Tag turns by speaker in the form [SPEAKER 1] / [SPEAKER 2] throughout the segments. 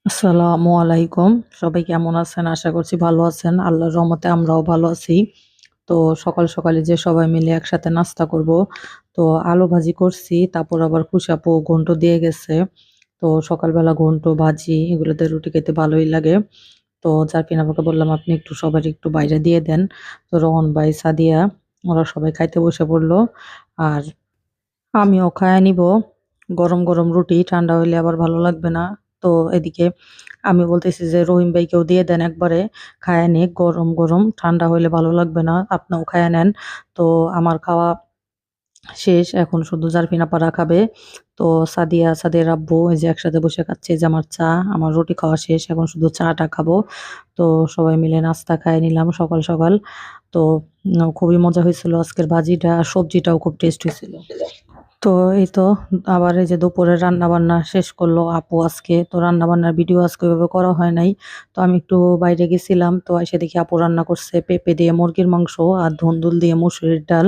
[SPEAKER 1] আসসালামু আলাইকুম। সবাই কেমন আছেন? আশা করছি ভালো আছেন। আল্লাহর রহমতে আমরাও ভালো আছি। তো সকালে যে সবাই মিলে একসাথে নাস্তা করব। তো আলু ভাজি করছি। তারপর আবার খুশি আপু ঘন্ট দিয়ে গেছে। তো সকালবেলা ঘন্ট, ভাজি এগুলো দিয়ে রুটি খেতে ভালোই লাগে। তো জারফিন আপুকে বললাম, "আপনি একটু সবারই একটু বাইরে দিয়ে দেন।" তো রোহন ভাই, সাদিয়া ওরা সবাই খাইতে বসে পড়ল। আর আমিও খাইয়া নিব। গরম, গরম রুটি ঠান্ডা হইলে আবার ভালো লাগবে না। তো এদিকে আমি বলতেছি যে, "রহিম ভাইকেও দিয়ে দেন একবারে খাইয়া নিক। গরম, গরম ঠান্ডা হইলে ভালো লাগবে না। আপনিও খাইয়া নেন।" তো আমার খাওয়া শেষ। এখন শুধু জারফিন আপারা খাবে। তো সাদিয়ার আব্বু এই যে একসাথে বসে খাচ্ছে। এই যে আমার চা, আমার রুটি খাওয়া শেষ। এখন শুধু চাটা খাবো। তো সবাই মিলে নাস্তা খাইয়ে নিলাম সকাল, সকাল। তো খুবই মজা হয়েছিল আজকের ভাজিটা আর সবজিটাও খুব টেস্ট হয়েছিল। তো এই তো আবার এই যে দুপুরে রান্নাবান্না শেষ করলো আপু আজকে। তো রান্নাবান্নার ভিডিও আজকে ওইভাবে করা হয় নাই। তো আমি একটু বাইরে গেছিলাম। তো এসে দেখি আপু রান্না করছে পেঁপে দিয়ে মুরগির মাংস আর ধুন্দুল দিয়ে মসুরির ডাল।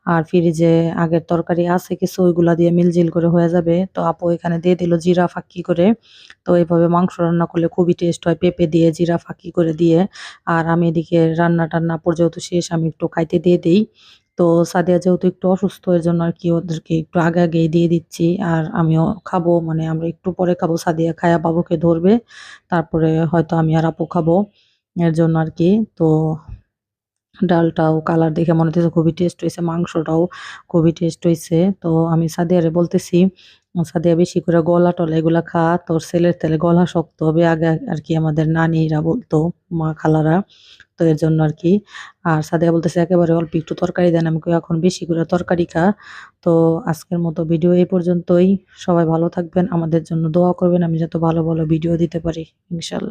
[SPEAKER 1] আর ফ্রিজে আগের তরকারি আছে কিছু, ওইগুলা দিয়ে মিলজিল করে হয়ে যাবে। তো আপু এখানে দিয়ে দিল জিরা ফাঁকি করে। তো এভাবে মাংস রান্না করলে খুবই টেস্ট হয় পেঁপে দিয়ে জিরা ফাঁকি করে দিয়ে। আর আমি এদিকে রান্না-টান্না আপুর যেহেতু শেষ, আমি একটু খাইতে দিয়ে দেই। তো সাদিয়া যেহেতু একটু অসুস্থ, এর জন্য আরকি ওদেরকে একটু আগেই দিয়ে দিচ্ছি। আর আমিও খাবো, মানে আমরা একটু পরে খাবো। সাদিয়া খায়া বাবুকে ধরবে। তারপরে হয়তো আমি আর আপু খাবো। এর জন্য আরকি। তো ডালটাও কালার দেখে মনে হইতেছে খুবই টেস্ট হইছে। মাংসটাও খুবই টেস্ট হইছে। তো আমি সাদিয়ারে বলতেছি, "সাদিয়া বেশি করে গলা-টলা এগুলা খা। তোর ছেলের তাইলে গলা শক্ত হবে।" আগে আরকি আমাদের নানীরা বলতো, মা খালারা। তো এর জন্য আরকি। আর সাদিয়া বলতেছে, "একেবারে অল্প একটু তরকারি দেন।" আমি কই, "এখন বেশি করে তরকারি খা।" তো আজকের মতো ভিডিও এই পর্যন্তই। সবাই ভালো থাকবেন। আমাদের জন্য দোয়া করবেন আমি যাতে ভালো, ভালো ভিডিও দিতে পারি। ইনশাআল্লাহ।